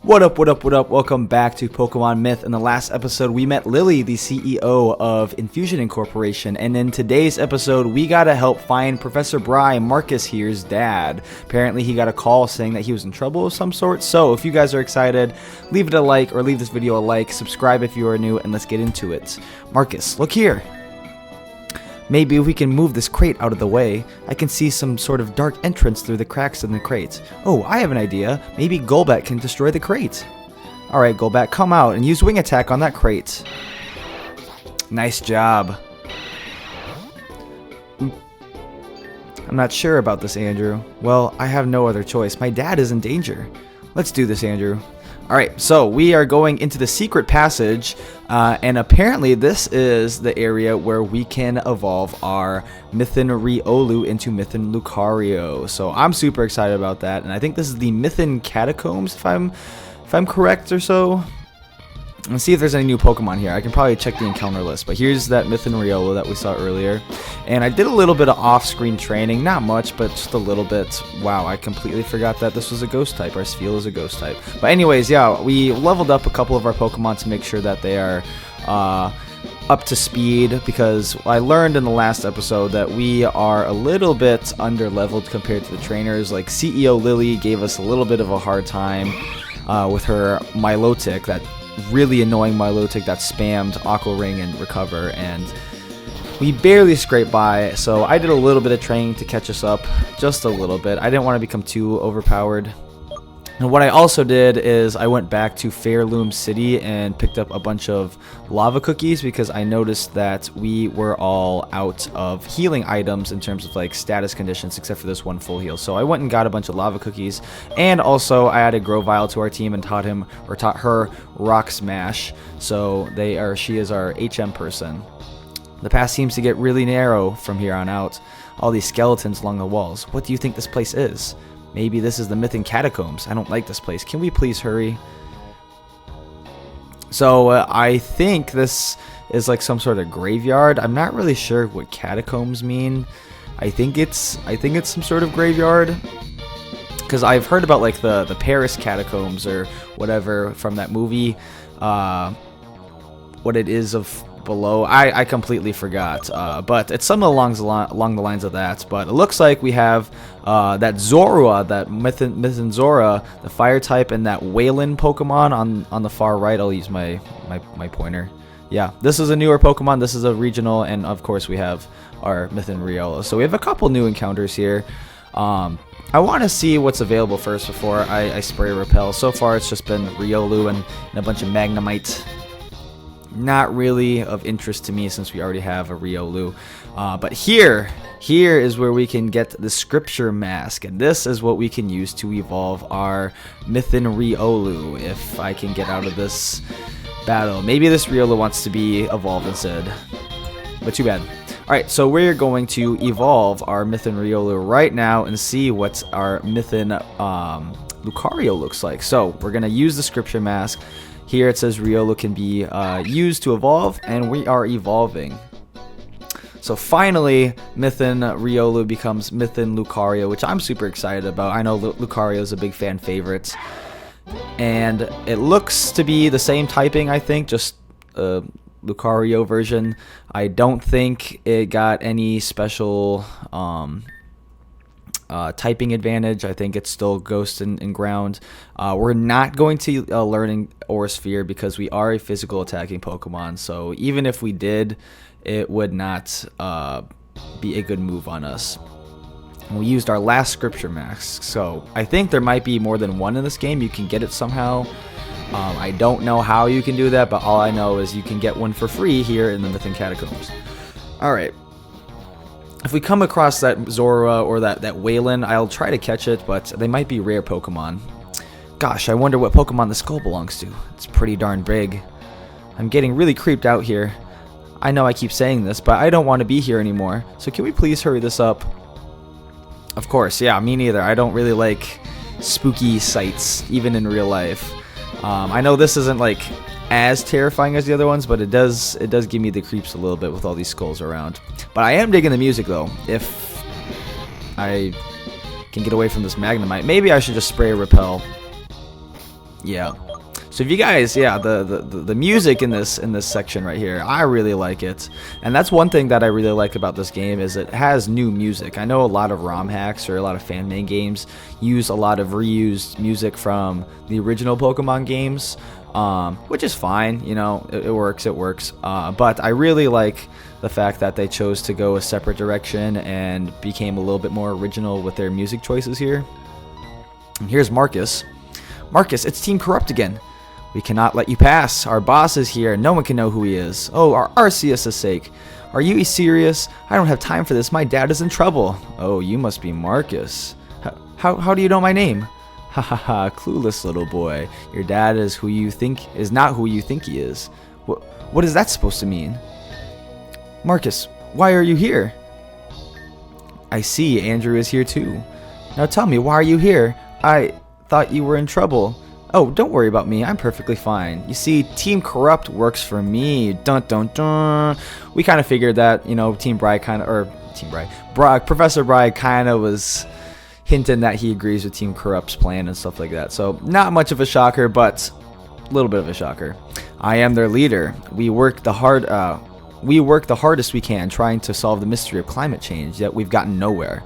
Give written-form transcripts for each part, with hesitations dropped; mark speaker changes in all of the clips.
Speaker 1: What up, what up, what up? Welcome back to Pokemon Myth. In the last episode, we met Lily, the CEO of Infusion Incorporation, and in today's episode, we gotta help find Professor Bri, Marcus here's dad. Apparently, he got a call saying that he was in trouble of some sort, so if you guys are excited, leave it a like, or leave this video a like, subscribe if you are new, and let's get into it. Marcus, look here. Maybe if we can move this crate out of the way, I can see some sort of dark entrance through the cracks in the crate. Oh, I have an idea. Maybe Golbat can destroy the crate. Alright, Golbat, come out and use Wing Attack on that crate. Nice job. I'm not sure about this, Andrew. Well, I have no other choice. My dad is in danger. Let's do this, Andrew. Alright, so we are going into the secret passage, and apparently this is the area where we can evolve our Mythan Riolu into Mythan Lucario. So I'm super excited about that, and I think this is the Mythan Catacombs, if I'm correct or so. Let's see if there's any new Pokemon here. I can probably check the encounter list, but here's that Mythan Riolu that we saw earlier. And I did a little bit of off-screen training, not much, but just a little bit. Wow, I completely forgot that this was a ghost type. Our Spheal is a ghost type. But anyways, yeah, we leveled up a couple of our Pokemon to make sure that they are up to speed, because I learned in the last episode that we are a little bit under-leveled compared to the trainers. Like, CEO Lily gave us a little bit of a hard time with her Milotic, that really annoying Milotic that spammed Aqua Ring and Recover, and we barely scraped by, so I did a little bit of training to catch us up, just a little bit. I didn't want to become too overpowered. And what I also did is I went back to Fairloom City and picked up a bunch of lava cookies, because I noticed that we were all out of healing items in terms of like status conditions, except for this one full heal. So I went and got a bunch of lava cookies, and also I added Grovyle to our team and taught her Rock Smash. So she is our HM person. The path seems to get really narrow from here on out. All these skeletons along the walls. What do you think this place is? Maybe this is the Mythan Catacombs. I don't like this place. Can we please hurry? So I think this is like some sort of graveyard. I'm not really sure what catacombs mean. I think it's some sort of graveyard, because I've heard about like the Paris catacombs or whatever from that movie. What it is of below, I completely forgot, but it's something along the lines of that. But it looks like we have that Zorua, that Mythan Zora, the fire type, and that Waylon Pokemon on the far right. I'll use my pointer. Yeah, this is a newer Pokemon. This is a regional, and of course we have our Mythan Riolu. So we have a couple new encounters here. I want to see what's available first before I spray repel. So far it's just been Riolu and a bunch of Magnemite. Not really of interest to me since we already have a Riolu. But here is where we can get the Scripture Mask, and this is what we can use to evolve our Mythan Riolu. If I can get out of this battle. Maybe this Riolu wants to be evolved instead, but too bad. Alright, so we're going to evolve our Mythan Riolu right now and see what our Mythan Lucario looks like. So we're going to use the Scripture Mask. Here it says Riolu can be used to evolve, and we are evolving. So finally, Mythan Riolu becomes Mythan Lucario, which I'm super excited about. I know Lucario is a big fan favorite. And it looks to be the same typing, I think, just a Lucario version. I don't think it got any special typing advantage. I think it's still Ghost and Ground. We're not going to learn Aura Sphere because we are a physical attacking Pokemon. So even if we did, it would not be a good move on us. We used our last Scripture Mask, so I think there might be more than one in this game. You can get it somehow. I don't know how you can do that, but all I know is you can get one for free here in the Mythan Catacombs. Alright. If we come across that Zora or that Waylon, I'll try to catch it, but they might be rare Pokemon. Gosh, I wonder what Pokemon the skull belongs to. It's pretty darn big. I'm getting really creeped out here. I know I keep saying this, but I don't want to be here anymore. So can we please hurry this up? Of course, yeah, me neither. I don't really like spooky sights, even in real life. I know this isn't like as terrifying as the other ones, but it does give me the creeps a little bit with all these skulls around. But I am digging the music though. If I can get away from this Magnemite, maybe I should just spray a repel. Yeah. So if you guys, yeah, the music in this section right here, I really like it. And that's one thing that I really like about this game is it has new music. I know a lot of ROM hacks or a lot of fan-made games use a lot of reused music from the original Pokemon games, which is fine, you know, it works, but I really like the fact that they chose to go a separate direction and became a little bit more original with their music choices here. And here's Marcus. Marcus, it's Team Corrupt again. We cannot let you pass. Our boss is here. No one can know who he is. Oh, our Arceus' sake. Are you serious? I don't have time for this. My dad is in trouble. Oh, you must be Marcus. How do you know my name? Ha ha ha, clueless little boy. Your dad is not who you think he is. What is that supposed to mean? Marcus, why are you here? I see, Andrew is here too. Now tell me, why are you here? I thought you were in trouble. Oh, don't worry about me. I'm perfectly fine. You see, Team Corrupt works for me. Dun dun dun. We kind of figured that, you know, Professor Bri kind of was hinting that he agrees with Team Corrupt's plan and stuff like that. So, not much of a shocker, but a little bit of a shocker. I am their leader. We work the hardest we can trying to solve the mystery of climate change, yet we've gotten nowhere.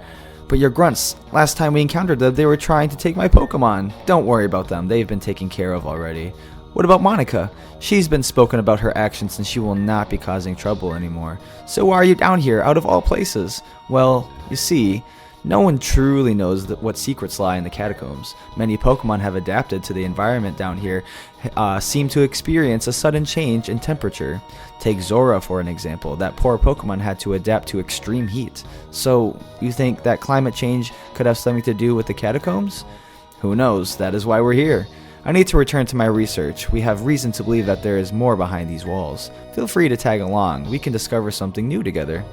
Speaker 1: But your grunts, last time we encountered them, they were trying to take my Pokemon. Don't worry about them, they've been taken care of already. What about Monica? She's been spoken about her actions and she will not be causing trouble anymore. So why are you down here, out of all places? Well, you see, no one truly knows what secrets lie in the catacombs. Many Pokemon have adapted to the environment down here, seem to experience a sudden change in temperature. Take Zora for an example. That poor Pokemon had to adapt to extreme heat. So, you think that climate change could have something to do with the catacombs? Who knows? That is why we're here. I need to return to my research. We have reason to believe that there is more behind these walls. Feel free to tag along. We can discover something new together.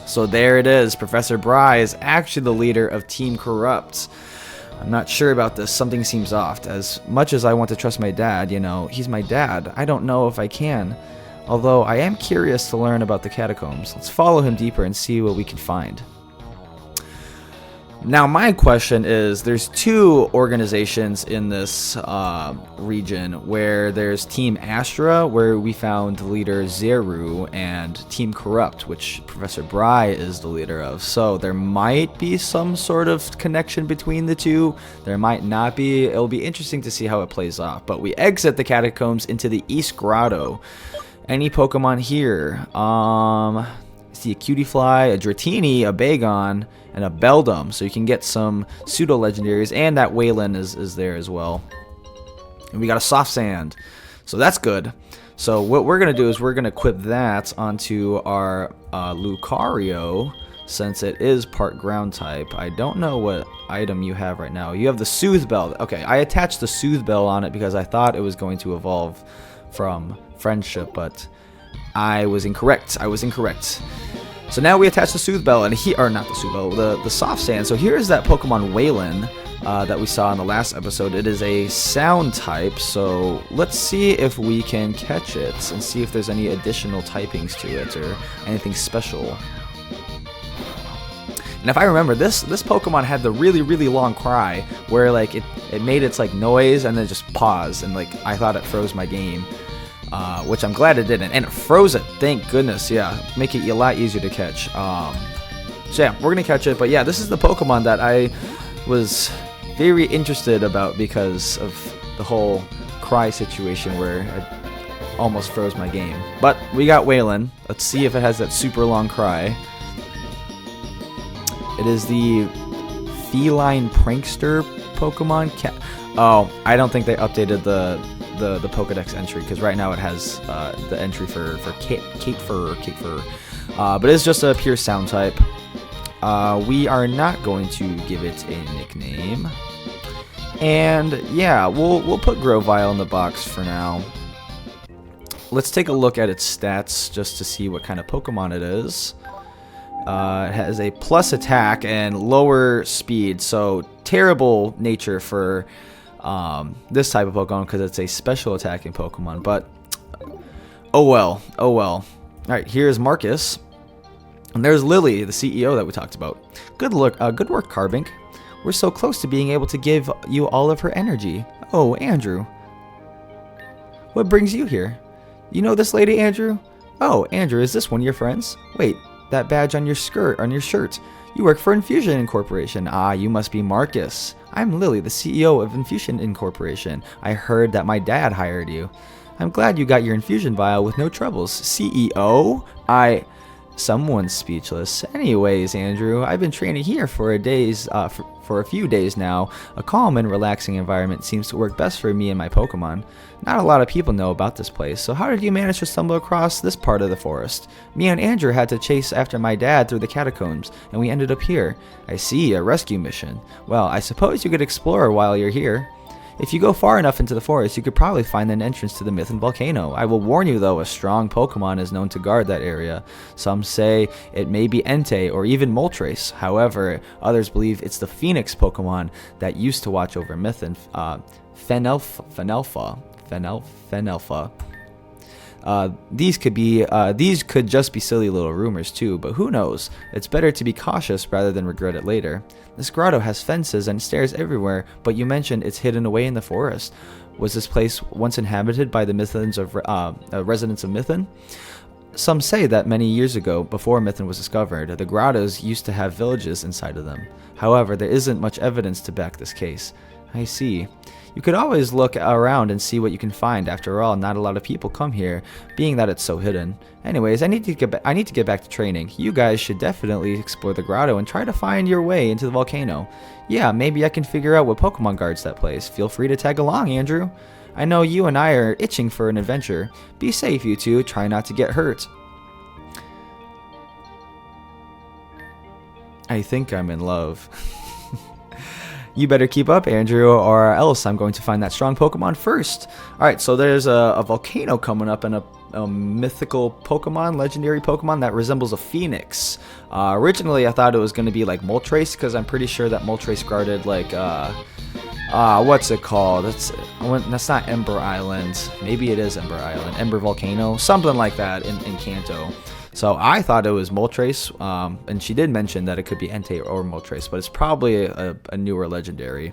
Speaker 1: So there it is. Professor Bri is actually the leader of Team Corrupt. I'm not sure about this. Something seems off. As much as I want to trust my dad, you know, he's my dad. I don't know if I can. Although I am curious to learn about the catacombs. Let's follow him deeper and see what we can find. Now my question is, there's two organizations in this region where there's Team Astra, where we found the leader Zeru, and Team Corrupt, which Professor Bri is the leader of. So there might be some sort of connection between the two. There might not be. It'll be interesting to see how it plays off. But we exit the catacombs into the East Grotto. Any Pokemon here? See a Cutiefly, a Dratini, a Bagon, and a Beldum. So you can get some pseudo legendaries, and that Waylon is there as well. And we got a Soft Sand, so that's good. So what we're gonna do is we're gonna equip that onto our Lucario, since it is part ground type. I don't know what item you have right now. You have the Soothe Bell. Okay, I attached the Soothe Bell on it because I thought it was going to evolve from Friendship, but I was incorrect. So now we attach the Soothe Bell, and not the Soothe Bell, the Soft Sand. So here's that Pokemon Waylon that we saw in the last episode. It is a sound type, so let's see if we can catch it and see if there's any additional typings to it or anything special. And if I remember, this Pokemon had the really, really long cry where like it made its like noise and then just paused, and like I thought it froze my game. Which I'm glad it didn't, and it froze it, thank goodness. Yeah, make it a lot easier to catch. So yeah, we're gonna catch it, but yeah, this is the Pokemon that I was very interested about because of the whole cry situation where it almost froze my game. But we got Waylon. Let's see if it has that super long cry. It is the Feline Prankster Pokemon. Oh, I don't think they updated the Pokedex entry, because right now it has the entry for Catefur, but it's just a pure sound type. We are not going to give it a nickname, and yeah, we'll put Grovyle in the box for now. Let's take a look at its stats just to see what kind of Pokemon it is. It has a plus attack and lower speed, so terrible nature for this type of Pokemon because it's a special attacking Pokemon, but oh well. Alright, here's Marcus. And there's Lily, the CEO that we talked about. Good work, Carbink. We're so close to being able to give you all of her energy. Oh, Andrew. What brings you here? You know this lady, Andrew? Oh, Andrew, is this one of your friends? Wait, that badge on your shirt. You work for Infusion Incorporation. Ah, you must be Marcus. I'm Lily, the CEO of Infusion Incorporation. I heard that my dad hired you. I'm glad you got your infusion vial with no troubles. CEO? Someone's speechless. Anyways, Andrew, I've been training here for a few days now. A calm and relaxing environment seems to work best for me and my Pokemon. Not a lot of people know about this place, so how did you manage to stumble across this part of the forest? Me and Andrew had to chase after my dad through the catacombs, and we ended up here. I see, a rescue mission. Well, I suppose you could explore while you're here. If you go far enough into the forest, you could probably find an entrance to the Mythan Volcano. I will warn you though, a strong Pokemon is known to guard that area. Some say it may be Entei or even Moltres. However, others believe it's the Phoenix Pokemon that used to watch over Mythan. Fenelfa. These could just be silly little rumors too, but who knows? It's better to be cautious rather than regret it later. This grotto has fences and stairs everywhere, but you mentioned it's hidden away in the forest. Was this place once inhabited by the residents of Mythan? Some say that many years ago, before Mythan was discovered, the grottos used to have villages inside of them. However, there isn't much evidence to back this case. I see. You could always look around and see what you can find. After all, not a lot of people come here, being that it's so hidden. Anyways, I need to get back to training. You guys should definitely explore the grotto and try to find your way into the volcano. Yeah, maybe I can figure out what Pokemon guards that place. Feel free to tag along, Andrew. I know you and I are itching for an adventure. Be safe, you two. Try not to get hurt. I think I'm in love. You better keep up, Andrew, or else I'm going to find that strong Pokemon first. Alright, so there's a volcano coming up and a mythical Pokemon, legendary Pokemon that resembles a phoenix. Originally, I thought it was going to be like Moltres, because I'm pretty sure that Moltres guarded like, what's it called? That's not Ember Island. Maybe it is Ember Island. Ember Volcano. Something like that in Kanto. So I thought it was Moltres, and she did mention that it could be Entei or Moltres, but it's probably a newer legendary.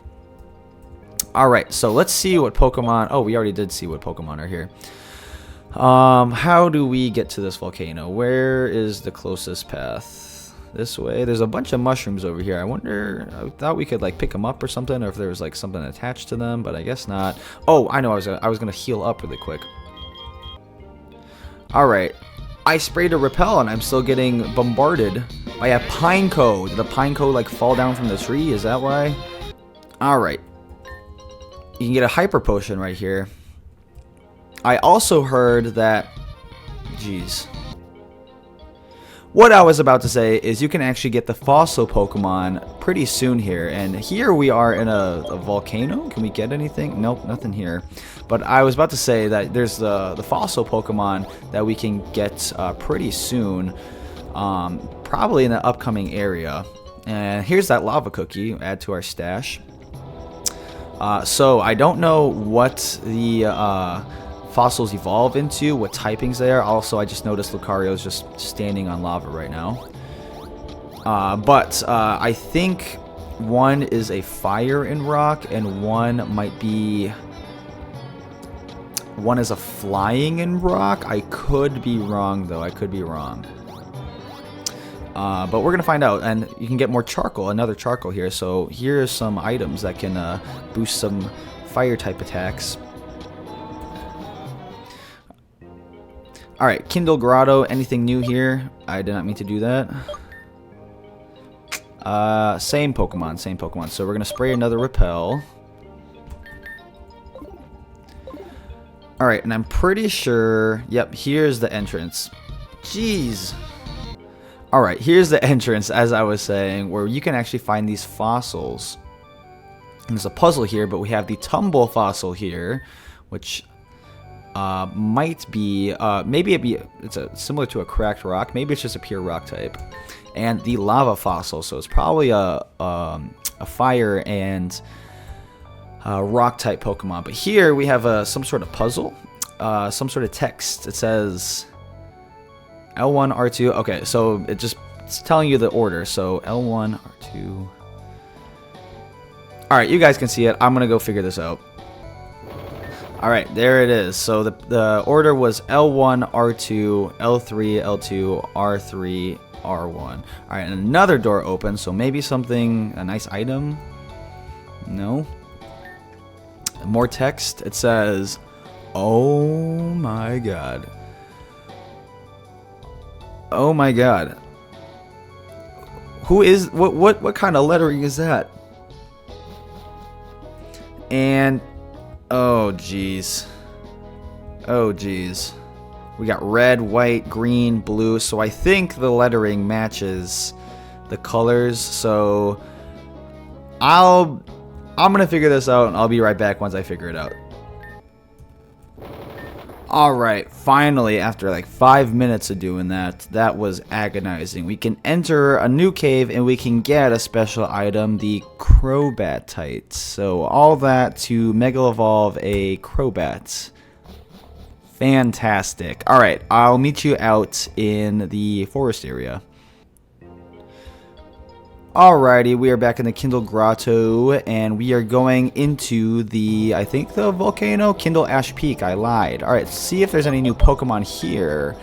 Speaker 1: Alright, so let's see what Pokemon... Oh, we already did see what Pokemon are here. How do we get to this volcano? Where is the closest path? This way? There's a bunch of mushrooms over here. I thought we could like pick them up or something, or if there was like something attached to them, but I guess not. Oh, I know, I was gonna heal up really quick. Alright. I sprayed a repel and I'm still getting bombarded by a pineco. Did a pineco like fall down from the tree? Is that why? Alright. You can get a hyper potion right here. I also heard that... Jeez. What I was about to say is you can actually get the fossil Pokemon pretty soon here. And here we are in a volcano. Can we get anything? Nope, nothing here. But I was about to say that there's the fossil Pokemon that we can get pretty soon. Probably in the upcoming area. And here's that lava cookie. Add to our stash. So I don't know what the... fossils evolve into, what typings they are. Also, I just noticed Lucario is just standing on lava right now. But I think one is a fire and rock, and one might be... One is a flying and rock. I could be wrong, though. I could be wrong. But we're going to find out. And you can get more charcoal, another charcoal here. So here are some items that can boost some fire-type attacks. Alright, Kindle Grotto, anything new here? I did not mean to do that. Same Pokemon, same Pokemon. So we're going to spray another Repel. Alright, and I'm pretty sure... Yep, here's the entrance. Jeez. Alright, here's the entrance, as I was saying, where you can actually find these fossils. And there's a puzzle here, but we have the Tumble fossil here, which... might be, maybe it's similar to a cracked rock. Maybe it's just a pure rock type. And the lava fossil, so it's probably a fire and rock type Pokemon. But here we have some sort of puzzle, some sort of text. It says L1, R2. Okay, so it's telling you the order. So L1, R2. All right, you guys can see it. I'm gonna go figure this out. Alright, there it is. So the order was L1, R2, L3, L2, R3, R1. Alright, and another door opens, so maybe something, a nice item? No? More text. It says, oh my god. Oh my god. Who is, what kind of lettering is that? And, oh jeez. Oh jeez. We got red, white, green, blue. So I think the lettering matches the colors. So I'm gonna figure this out, and I'll be right back once I figure it out. Alright, finally, after like 5 minutes of doing that, that was agonizing. We can enter a new cave and we can get a special item, the Crobatite. So all that to Mega Evolve a Crobat. Fantastic. Alright, I'll meet you out in the forest area. Alrighty, we are back in the Kindle Grotto, and we are going into the, I think the Volcano? Kindle Ash Peak, I lied. Alright, let's see if there's any new Pokemon here.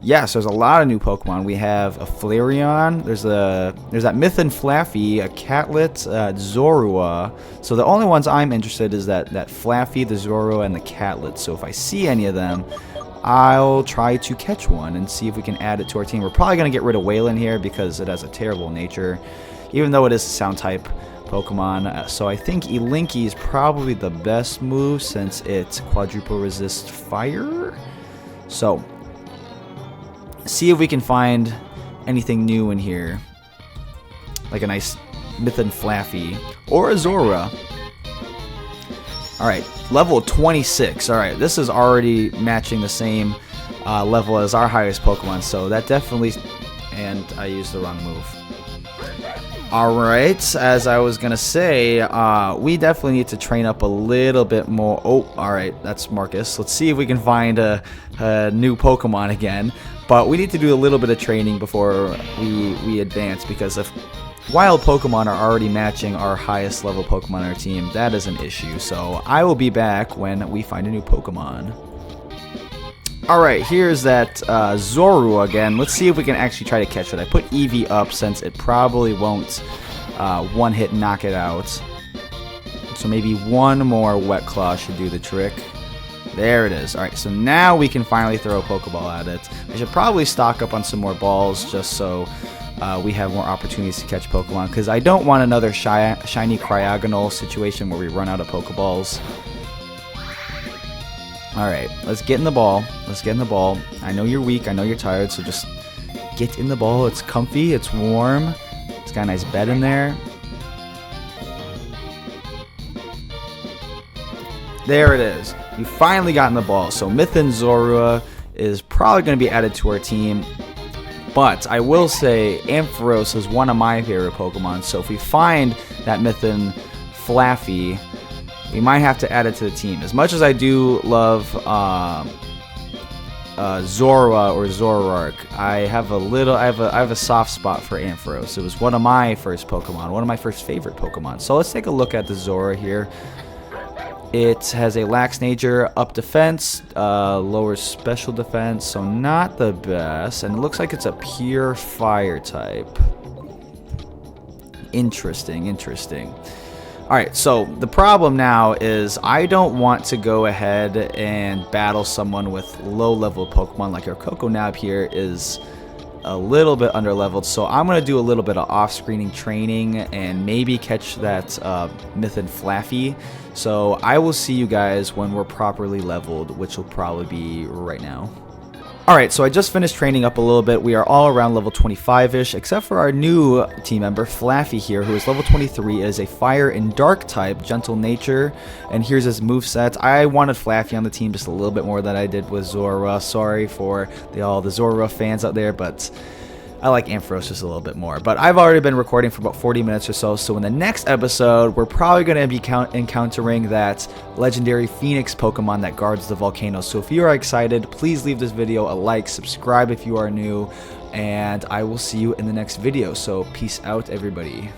Speaker 1: Yes, there's a lot of new Pokemon. We have a Flareon, there's that Mythan Flaffy, a Catlet, Zorua. So the only ones I'm interested is that Flaffy, the Zorua, and the Catlet. So if I see any of them, I'll try to catch one and see if we can add it to our team. We're probably going to get rid of Waylon here because it has a terrible nature, even though it is a sound type Pokemon. So I think Elinky is probably the best move since it quadruple resists fire. So see if we can find anything new in here, like a nice Mythan Flaffy or a Zorua. Alright, level 26. Alright, this is already matching the same level as our highest Pokemon, so that definitely... And I used the wrong move. Alright, as I was gonna say, we definitely need to train up a little bit more. Oh, alright, that's Marcus. Let's see if we can find a new Pokemon again. But we need to do a little bit of training before we advance, because if wild Pokemon are already matching our highest level Pokemon on our team, that is an issue. So I will be back when we find a new Pokemon. Alright, here's that Zorua again. Let's see if we can actually try to catch it. I put Eevee up since it probably won't one-hit knock it out. So maybe one more Wet Claw should do the trick. There it is. Alright, so now we can finally throw a Pokeball at it. I should probably stock up on some more balls just so we have more opportunities to catch Pokemon, because I don't want another shiny Cryogonal situation where we run out of Pokeballs. Alright, let's get in the ball. Let's get in the ball. I know you're weak, I know you're tired, so just get in the ball. It's comfy, it's warm, it's got a nice bed in there. There it is. You finally got in the ball. So Mythan Zorua is probably going to be added to our team. But I will say Ampharos is one of my favorite Pokemon. So if we find that Mythan Flaffy, we might have to add it to the team. As much as I do love Zorua or Zoroark, I have a soft spot for Ampharos. It was one of my first Pokemon, one of my first favorite Pokemon. So let's take a look at the Zorua here. It has a lax nature, up defense, lower special defense, so not the best. And it looks like it's a pure fire type. Interesting, interesting. Alright, so the problem now is I don't want to go ahead and battle someone with low-level Pokemon. Like our Coconab here is a little bit underleveled, so I'm going to do a little bit of off-screening training and maybe catch that Mythan Flaffy. So I will see you guys when we're properly leveled, which will probably be right now. Alright, so I just finished training up a little bit. We are all around level 25-ish, except for our new team member, Flaffy here, who is level 23. It is a fire and dark type, gentle nature, and here's his moveset. I wanted Flaffy on the team just a little bit more than I did with Zorua. Sorry for all the Zorua fans out there, but I like Ampharos just a little bit more. But I've already been recording for about 40 minutes or so, so in the next episode, we're probably going to be encountering that legendary Phoenix Pokemon that guards the volcano. So if you are excited, please leave this video a like, subscribe if you are new, and I will see you in the next video. So peace out, everybody.